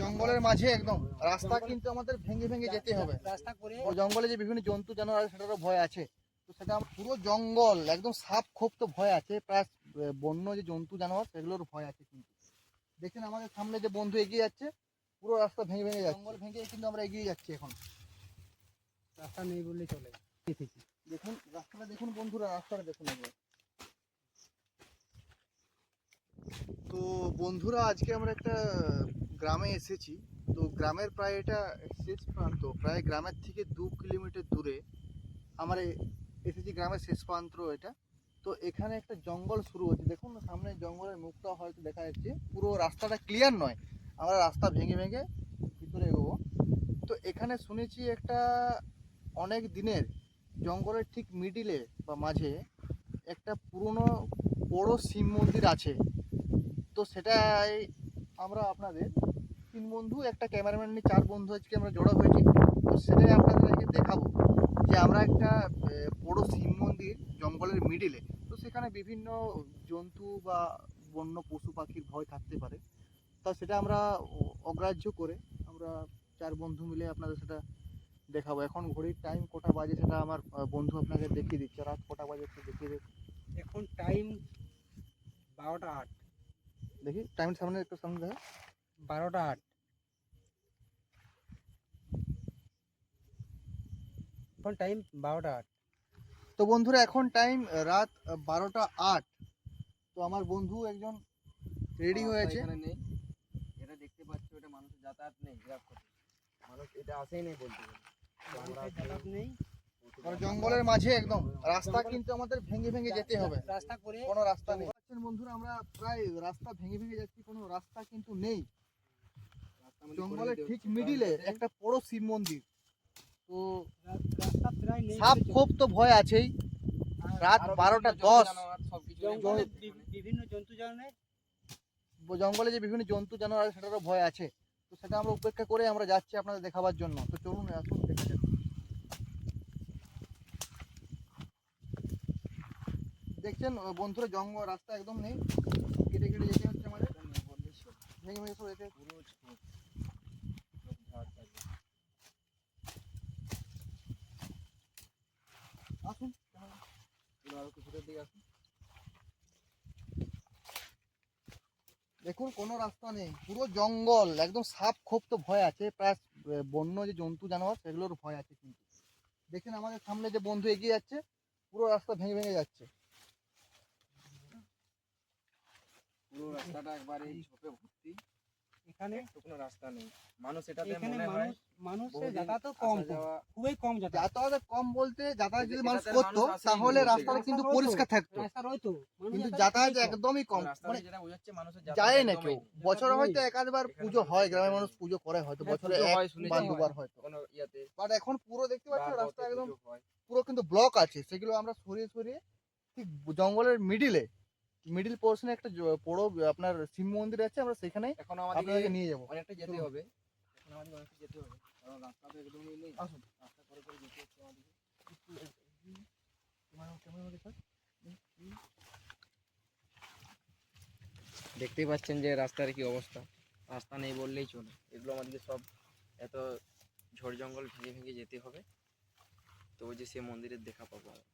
জঙ্গলের মাঝে একদম রাস্তা কিন্তু আমাদের ভেঙে ভেঙে যেতে হবে। রাস্তা করে জঙ্গলে যে বিভিন্ন জন্তু জানোয়ার আছে সেটারও ভয় আছে। তো সেটা পুরো জঙ্গল একদম সাপ খোপ তো ভয় আছে, প্লাস বন্য যে জন্তু জানোয়ার সেগুলোর ভয় আছে। কিন্তু দেখেন আমাদের সামনে যে বন্ধু এগিয়ে যাচ্ছে, পুরো রাস্তা ভেঙে ভেঙে যাচ্ছে। জঙ্গল ভেঙে কিন্তু আমরা এগিয়ে যাচ্ছি। এখন রাস্তা নেই বললেই চলে। দেখুন রাস্তাটা দেখুন বন্ধুরা, রাস্তাটা দেখুন একবার। তো বন্ধুরা আজকে আমরা একটা গ্রামে এসেছি। তো গ্রামের প্রায় এটা শেষ প্রান্ত, প্রায় গ্রামের থেকে 2 কিলোমিটার দূরে আমরা এসেছি। গ্রামের শেষ প্রান্ত এটা। তো এখানে একটা জঙ্গল শুরু হচ্ছে, দেখুন সামনে জঙ্গলের মুখটা হয়তো দেখা যাচ্ছে। পুরো রাস্তাটা ক্লিয়ার নয়, আমরা রাস্তা ভেঙে ভেঙে ভিতরে এগোবো। তো এখানে শুনেছি একটা অনেক দিনের জঙ্গলের ঠিক মিডিলে বা মাঝে একটা পুরনো বড় শিব মন্দির আছে। তো সেটাই আমরা আপনাদের 3 বন্ধু, একটা ক্যামেরাম্যান নিয়ে 4 বন্ধু আজকে আমরা জড়ো হয়েছি। তো সেটাই আপনাদেরকে দেখাবো যে আমরা একটা বড় শিব মন্দির জঙ্গলের মিডিলে। তো সেখানে বিভিন্ন জন্তু বা বন্য পশু পাখির ভয় থাকতে পারে। তা সেটা আমরা অগ্রাহ্য করে আমরা 4 বন্ধু মিলে আপনাদের সেটা দেখাবো। এখন ঘড়ির টাইম কটা বাজে সেটা আমার বন্ধু আপনাকে দেখিয়ে দিচ্ছে। রাত কটা বাজে একটু দেখিয়ে দেবে। এখন টাইম 12টা 8। দেখি টাইম সামনে একটু সামনে দেখা। 12টা 8। এখন টাইম 12টা 8। তো বন্ধুরা এখন টাইম রাত 12টা 8। তো আমার বন্ধু একজন রেডি হয়েছে। এখানে নেই, এটা দেখতে পাচ্ছ, এটা মানুষের যাতায়াত নেই। মানুষ এটা আসেই নেই বলতে গেলে। যাতায়াত নেই, জঙ্গলের মাঝে একদম রাস্তা কিন্তু আমাদের ভেঙে ভেঙে যেতে হবে। রাস্তা করে কোনো রাস্তা নেই। বন্ধুরা আমরা প্রায় রাস্তা ভেঙে ভেঙে যাচ্ছি, কোনো রাস্তা কিন্তু নেই। জঙ্গলের ঠিক মিডিলে একটা বড় শিব মন্দির। তো রাস্তা প্রায় নেই। সাপ খোপ তো ভয় আছেই। রাত 12টা 10। জঙ্গলে বিভিন্ন জন্তু জানোয়ার, জঙ্গলে যে বিভিন্ন জন্তু জানোয়ার আছে সেটারও ভয় আছে। তো সেটা আমরা উপেক্ষা করে আমরা যাচ্ছি আপনাদের দেখাবার জন্য। তো চলুন আসুন দেখে যান। দেখছেন বন্ধুরা জঙ্গল রাস্তা একদম নেই, কেটে কেটে যেতে হচ্ছে আমাদের। ভেঙে ভেঙে সব যেতে আসুন। দেখুন কোনো রাস্তা নেই, পুরো জঙ্গল একদম সাপ খোপ তো ভয় আছে, প্লাস বন্য যে জন্তু জানোয়ার সেগুলোর ভয় আছে। কিন্তু দেখেন আমাদের সামনে যে বন্ধু এগিয়ে যাচ্ছে, পুরো রাস্তা ভেঙে ভেঙে যাচ্ছে। পুরো রাস্তাটা একবারে ঝোপে ভর্তি। এখানে কোনো রাস্তা নেই। মানুষ এটাতে এখানে মনে হয় মানুষের যাতায়াত কম, খুবই কম যাতায়াত। যাতায়াত কম বলতে যাতায়াত যদি মানুষ করতো তাহলে রাস্তাটা কিন্তু পরিষ্কার থাকতো। রাস্তা রইতো, কিন্তু যাতায়াত একদমই কম, মানে যেটা বোঝাচ্ছে মানুষের যায় না একদমই কেউ। নেই। বছরে হয়তো এক আধবার পুজো হয়, গ্রামের মানুষ পুজো করে হয়তো বছরে পুজো এক হয়, শুনেছি বা হয়। দুবার হয়তো। কোনো ইয়াতে বাট এখন পুরো দেখতে পাচ্ছ রাস্তা একদম পুজো হয়। পুরো কিন্তু ব্লক আছে। সেগুলো আমরা সরিয়ে সরিয়ে ঠিক জঙ্গলের মিডিল পোর্শনে একটা বড় আপনার শিব মন্দির আছে, আমরা সেখানে এখন আমাদেরকে আপনাদেরকে নিয়ে যাবো। অনেকটা যেতে হবে। এখন আমাদের অনেকটা যেতে হবে, কারণ রাস্তা তো একদমই নেই। আসুন রাস্তা করে করে যেতে হচ্ছে আমাদেরকে। দেখতেই পাচ্ছেন যে রাস্তার কি অবস্থা। রাস্তা নেই বললেই চলে। এগুলো আমাদেরকে সব এত ঝড় জঙ্গল ভেঙে ভেঙে যেতে হবে, তো যে সে মন্দিরের দেখা পাবো আমরা।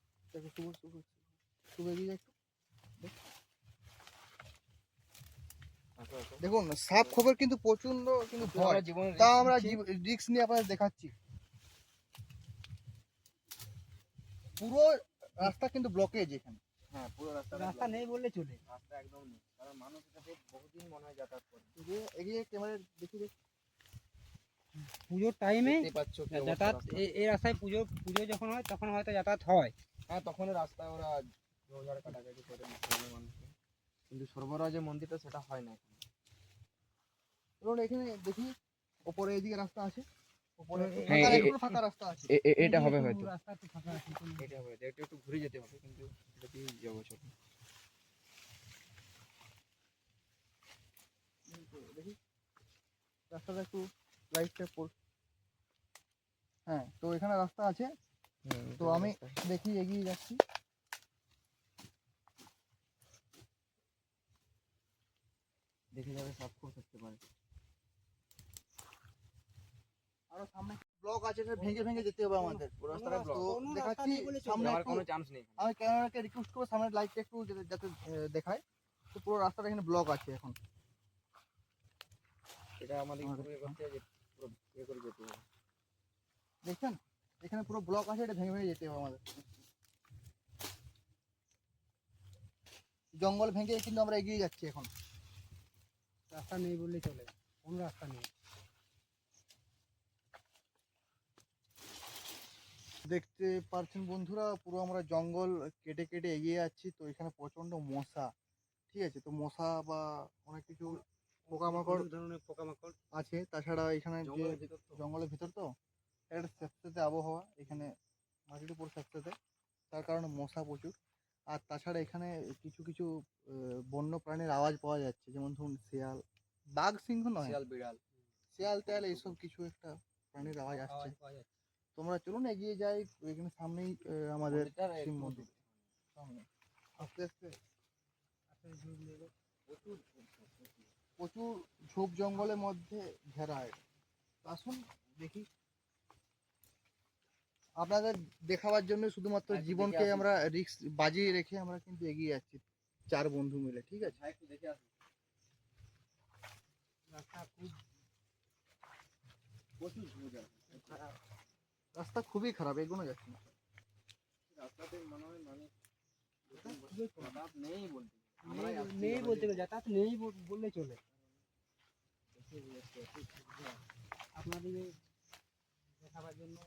দেখুন সাপ খবর কিন্তু প্রচন্ড কিন্তু ভয়, তাও আমরা রিস্ক নিয়ে আপনাদের দেখাচ্ছি। পুরো রাস্তা কিন্তু ব্লকেজ এখানে। হ্যাঁ, পুরো রাস্তা নেই বললে চলে। রাস্তা একদম নেই, কারণ মানুষ এটাতে বহুদিন মনে হয় যাতায়াত করে। এগিয়ে ক্যামেরা দেখি পুজোর টাইমে দেখতেই পাচ্ছ কি অবস্থা যাতায়াত, রাস্তার। এই রাস্তায় পুজো যখন হয় তখন হয়তো যাতায়াত হয়। হ্যাঁ, তখন রাস্তায় ওরা ঝোড়ঝাড় কাটাকাটি করে মানুষকে, কিন্তু সর্বরাজ যে মন্দিরটা সেটা হয় না এখন। এবং এখানে দেখি ওপরে এদিকে রাস্তা আছে, ওপরে হ্যাঁ, এখনো ফাঁকা রাস্তা আছে। এটা হবে হয়তো, রাস্তা একটু ফাঁকা আছে। এটা হবে, একটু একটু ঘুরে যেতে হবে, কিন্তু এটা দিয়ে যাবো। চলো দেখি রাস্তাটা একটু লাইটটা হ্যাঁ, তো এখানে রাস্তা আছে। তো আমি দেখি এগিয়ে যাচ্ছি। দেখে যাবে সাবস্ক্রাইব করতে পারে। আরো সামনে ব্লক আছে, এটা ভেঙে ভেঙে যেতে হবে আমাদের। পুরো রাস্তাটা ব্লক, তো কোনো রাস্তা দেখাচ্ছি নেই বলে চলে। সামনে যাওয়ার একটু, কোনো চান্স নেই। আমি ক্যামেরাকে রিকোয়েস্ট করবো সামনের লাইটটা একটু যাতে দেখায়। তো পুরো রাস্তাটা এখানে ব্লক আছে এখন। এটা আমাদের আমাদের পুরো করতে হবে, পুরো ইয়ে করে যেতে হবে। দেখছেন এখানে পুরো ব্লক আছে, এটা ভেঙে ভেঙে যেতে হবে আমাদের। জঙ্গল ভেঙে কিন্তু আমরা এগিয়ে যাচ্ছি এখন। রাস্তা নেই বললে চলে, কোনো রাস্তা নেই। দেখতে পাচ্ছেন বন্ধুরা, পুরো আমরা জঙ্গল কেটে কেটে এগিয়ে যাচ্ছি। তো এখানে প্রচন্ড মশা, ঠিক আছে, তো মশা বা অনেক কিছু পোকামাকড় অনেক ধরনের পোকামাকড়। আছে। তাছাড়া এখানে যে জঙ্গলের ভিতর তো জঙ্গলের ভিতর তো একটা স্যাঁতস্যাঁতে আবহাওয়া, এখানে মাটির উপর স্যাঁতস্যাঁতে, তার কারণে মশা প্রচুর। আর তাছাড়া এখানে কিছু কিছু বন্য প্রাণীর আওয়াজ পাওয়া যাচ্ছে, যেমন ধরুন শিয়াল, বাঘ সিংহ নয়, শিয়াল বিড়াল। শিয়াল তেল এইসব কিছু একটা প্রাণীর আওয়াজ আসছে। আওয়াজ পাওয়া যাচ্ছে। তোমরা চলুন এগিয়ে যাই। এখানে সামনেই আমাদের মন্দিরটার শিব একটু মন্দির সামনে। আস্তে আস্তে আসলে ঝুঁক নেবে। প্রচুর ঝোপ জঙ্গলের মধ্যে ঘেরা এটা। তো আসুন দেখি। আপনাদের দেখাবার জন্য শুধুমাত্র একটু জীবনকে দেখে আসি। আমরা রিস্ক বাজিয়ে রেখে আমরা কিন্তু এগিয়ে যাচ্ছি 4 বন্ধু মিলে, ঠিক আছে। ভাই একটু দেখে আসুন। রাস্তা খুব প্রচুর ঝুঁক আছে। রাস্তা খুবই খারাপ, এগোনো যাচ্ছে না। রাস্তাতে মনে হয় মানুষ খুবই কম। যাতায়াত নেই বলতে গেলে। নেই আমরাই আসছি নেই আমরা বলতে যে- গেলে, যাতায়াত নেই বললে চলে। আপনাদের দেখাবার জন্য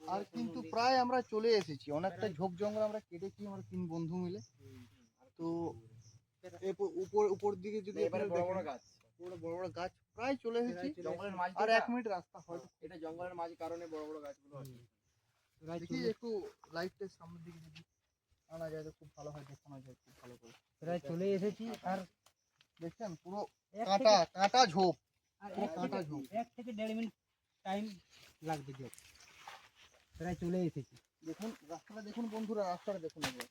আর কিন্তু প্রায় আমরা চলে এসেছি, অনেকটা ঝোপ জঙ্গল আমরা কেটেছি আমরা 3 বন্ধু মিলে। তো উপর উপর দিকে যদি এবারে আপনারা বড় বড় দেখেন, গাছ। পুরো বড় বড় গাছ, প্রায় চলে এসেছি। জঙ্গলের মাঝ আর দিয়ে 1 মিনিট রাস্তা হয়তো। এটা জঙ্গলের মাঝ কারণে বড় বড় গাছগুলো আছে। দেখি একটু লাইটটা সামনের দিকে যদি আনা যায় তো খুব ভালো হয়, দেখানো যায় খুব ভালো করে। প্রায় চলে এসেছি। আর দেখছেন পুরো এক কাঁটা কাঁটা ঝোপ, আর পুরো এক কাঁটা থেকে ঝোপ। 1 থেকে 1.5 মিনিট টাইম লাগবে যোগ। প্রায় চলে এসেছি। দেখুন রাস্তাটা দেখুন বন্ধুরা, রাস্তাটা দেখুন একবার।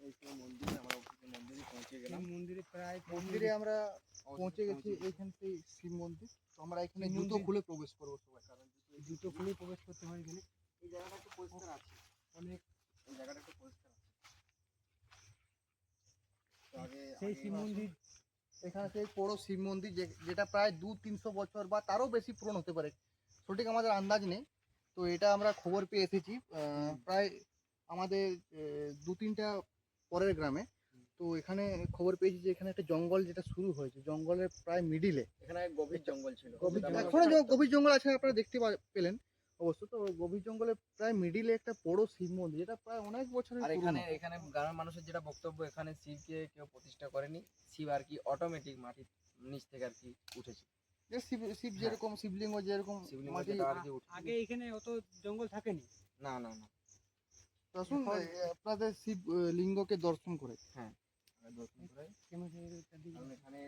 এই তো মন্দির, আমরা ওখানে মন্দিরে পৌঁছে গেলাম। এই মন্দিরে প্রায় মন্দিরে আমরা পৌঁছে গেছি, এইখান থেকে শিব মন্দির। তো আমরা এখানে শিব জুতো মন্দির। খুলে প্রবেশ করবো সবাই, কারণ জুতো খুলে প্রবেশ করতে হয় এখানে। এই জায়গাটা একটু পরিষ্কার আছে। অনেক এই জায়গাটা একটু পরিষ্কার আছে। তো আগে সেই শিব মন্দির এখানে সেই বড় শিব মন্দির যেটা প্রায় 200-300 বছর বা তারও বেশি পুরনো হতে পারে, সঠিক আমাদের আন্দাজ নেই। তো এটা আমরা খবর পেয়ে এসেছি প্রায় আমাদের 2-3টা পরের গ্রামে। তো এখানে খবর পেয়েছি যে এখানে একটা জঙ্গল যেটা শুরু হয়েছে, জঙ্গলের প্রায় মিডিলে। এখানে গভীর জঙ্গল ছিল। এখনো গভীর জঙ্গল আছে, আপনারা দেখতে পেলেন অবশ্য। তো গভীর জঙ্গলের প্রায় মিডিলে একটা বড় শিব মন্দির, যেটা প্রায় অনেক বছরের আর পুরনো। এখানে গ্রামের মানুষের যেটা বক্তব্য, এখানে শিবকে কেউ প্রতিষ্ঠা করেনি। শিব আর কি অটোমেটিক মাটির নিচ থেকে আর কি উঠেছে। যে শিব শিব যেরকম শিবলিঙ্গ যেরকম শিবলিঙ্গ মাটি। যেটা আর কি উঠেছে। আগে এখানে অত জঙ্গল থাকেনি। না না না। আসুন এখন- আপনাদের শিব লিঙ্গকে দর্শন করে। আর দর্শন করে। কারণ এখানে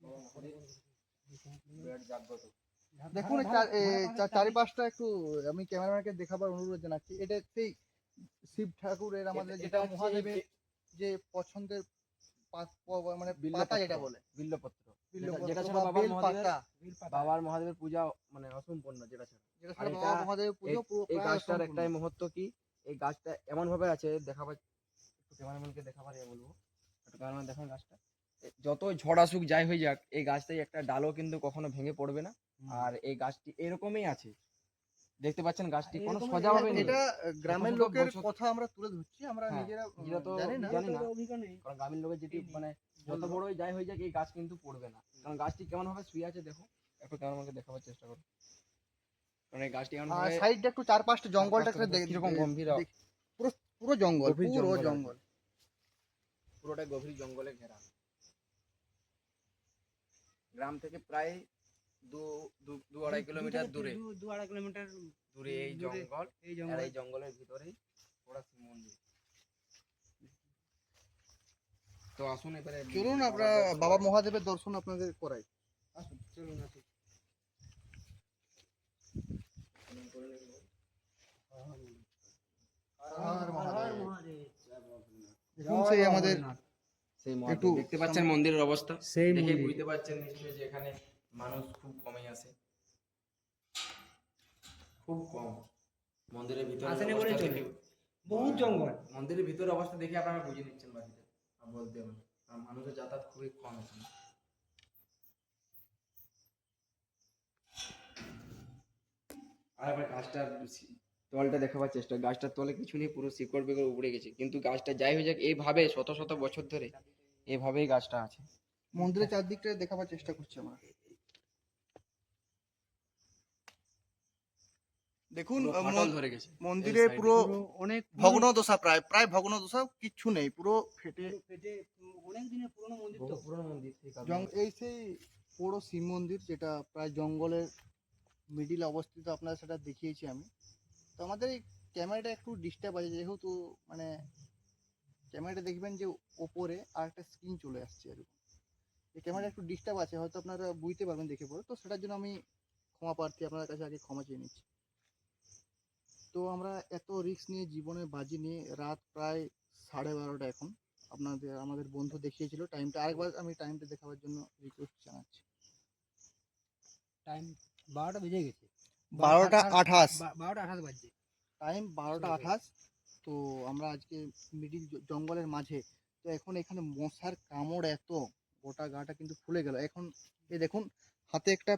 বাবা মহাদেব বিরাট জাগ্রত। দেখুন এই চারিপাশটা একটু আমি ক্যামেরাম্যানকে দেখাবার অনুরোধ জানাচ্ছি। এটা সেই শিব ঠাকুরের আমাদের এটা যেটা হচ্ছে মহাদেবের যে পছন্দের মানে পাতা যেটা বলে বিল্লপত্র। বিল্বপত্র যেটা বা ছাড়া বাবা বেল মহাদেবের পাতা, বাবার মহাদেবের পূজা মানে অসম্পূর্ণ যেটা ছাড়া। যেটা আর ছাড়া এটা- বাবা মহাদেবের পুজো পুরো এই প্রায় গাছটার অসম্পূর্ণ। একটাই মহত্ব কি, এই গাছটা এমন ভাবে আছে দেখাবার, একটু ক্যামেরাম্যানকে দেখাবার বলবো। একটু ক্যামেরাম্যান দেখেন গাছটা। যত ঝড় আসুক যাই হয়ে যাক, এই গাছটাই একটা ডালও কিন্তু কখনো ভেঙে পড়বে না। আর এই গাছটি এরকমই আছে, দেখতে পাচ্ছেন গাছটি কোনো এরকমই- সোজা ভাবে নেই। এটা গ্রামের শত লোকের বছর- কথা আমরা তুলে ধরছি, আমরা হ্যাঁ, নিজেরা নিজেরা তো জানি না। জানি না। অভিজ্ঞতা নেই। কারণ গ্রামের লোকের যেটি মানে যত বড়ই যাই হয়ে যাক, এই গাছ কিন্তু পড়বে না। কারণ গাছটি কেমন ভাবে শুয়ে আছে দেখো, একটু ক্যামেরাম্যানকে দেখাবার চেষ্টা করো। কারণ এই গাছটি এমন আর ভাবে সাইডটা একটু চারপাশটা জঙ্গলটা কিরকম গম্ভীর, পুরো পুরো জঙ্গল, গভীর পুরো জঙ্গল আর কি। জঙ্গল। পুরোটাই গভীর জঙ্গলে ঘেরা। গ্রাম থেকে প্রায় 2-2.5 কিলোমিটার দূরে 2-2.5 কিলোমিটার দূরে এই দূরে জঙ্গল। এই আর জঙ্গল। এই জঙ্গলের ভিতরেই ওরা শিব মন্দির। তো আসুন এবারে চলুন আমরা বাবা মহাদেবের দর্শন আপনাদের করাই। চলুন আসি। দেখুন সেই আমাদের সেই একটু দেখতে পাচ্ছেন মন্দিরের অবস্থা, সেই দেখে মন্দির। বুঝতে পারছেন নিশ্চয়ই যে এখানে মানুষ খুব কমই আসে, খুব কম। মন্দিরের ভিতরে আসেনি বলেই অবস্থা চলে। দেখে বহুত জঙ্গল। মন্দিরের ভিতরে অবস্থা দেখে আপনারা বুঝে নিচ্ছেন বাকিটা আর বলতে হবে না। কারণ মানুষের যাতায়াত খুবই কম এখানে। আর আবার গাছটার তলটা দেখাবার চেষ্টা, গাছটার তলে কিছু নেই, পুরো শিকড় বিকড় উপড়ে গেছে, কিন্তু গাছটা যাই হয়ে যাক এইভাবে শত শত বছর ধরে এইভাবেই গাছটা আছে। মন্দিরের চারদিকটা দেখাবার চেষ্টা করছি আমরা। দেখুন পুরো ফাটল ধরে গেছে মন্দিরে এই side এ। পুরো অনেক ভগ্নদশা, প্রায় ভগ্নদশা, কিচ্ছু নেই, পুরো ফেটে ফেটে অনেক দিনের পুরনো মন্দির তো। বহু পুরনো মন্দির, সেই কারণে। এই সেই পুরো শিব মন্দির, যেটা প্রায় জঙ্গলের মিডিল অবস্থিত, আপনার সেটা দেখিয়েছি আমি। তো আমাদের এই ক্যামেরাটা একটু ডিস্টার্ব আছে, যেহেতু মানে ক্যামেরাটা দেখবেন যে ওপরে আর একটা স্ক্রিন চলে আসছে এরকম। এই ক্যামেরাটা একটু ডিস্টার্ব আছে, হয়তো আপনারা বুঝতে পারবেন দেখে পরে, তো সেটার জন্য আমি ক্ষমা প্রার্থী, আপনার কাছে আগে ক্ষমা চেয়ে নিচ্ছি। তো আমরা এত রিস্ক নিয়ে, জীবনে বাজি নিয়ে, রাত প্রায় 12:30 এখন, আমাদের বন্ধু দেখিয়েছিল টাইমটা, আরেকবার আমি টাইমটা দেখাবার জন্য রিকোয়েস্ট জানাচ্ছি। টাইম 12টা বেজে গেছে। 12:28 12টা 28 বাজছে। টাইম 12:28। তো আমরা আজকে মিডিল জঙ্গলের মাঝে, তো এখন এখানে মশার কামড় এত, গোটা গাটা কিন্তু ফুলে গেল। এখন এই দেখুন হাতে একটা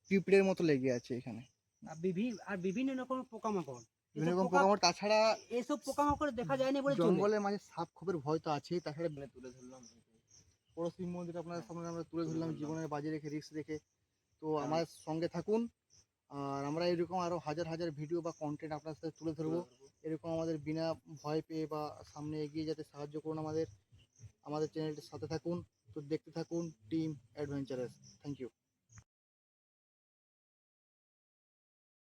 পিঁপড়ের মতো লেগে আছে এখানে, আর বিভিন্ন রকম পোকামাকড়। বিভিন্ন রকম পোকামাকড়। তাছাড়া এসব পোকামাকড় দেখা যায়নি বলে চলে। জঙ্গলের মাঝে সাপ খোপের ভয় তো আছেই, তাছাড়া তুলে ধরলাম। পুরো শিব মন্দির আপনার সামনে আমরা তুলে তুলে ধরলাম, ধরলাম। জীবনের বাজি রেখে, রিস্ক রেখে। তো হ্যাঁ। আমার সঙ্গে থাকুন, আর আমরা এরকম আরো হাজার হাজার ভিডিও বা কন্টেন্ট আপনার সাথে তুলে ধরবো। এরকম আমাদের বিনা ভয় পেয়ে বা সামনে এগিয়ে যেতে সাহায্য করুন আমাদের চ্যানেলটির সাথে থাকুন। তো দেখতে থাকুন টিম অ্যাডভেঞ্চারাস। Thank you.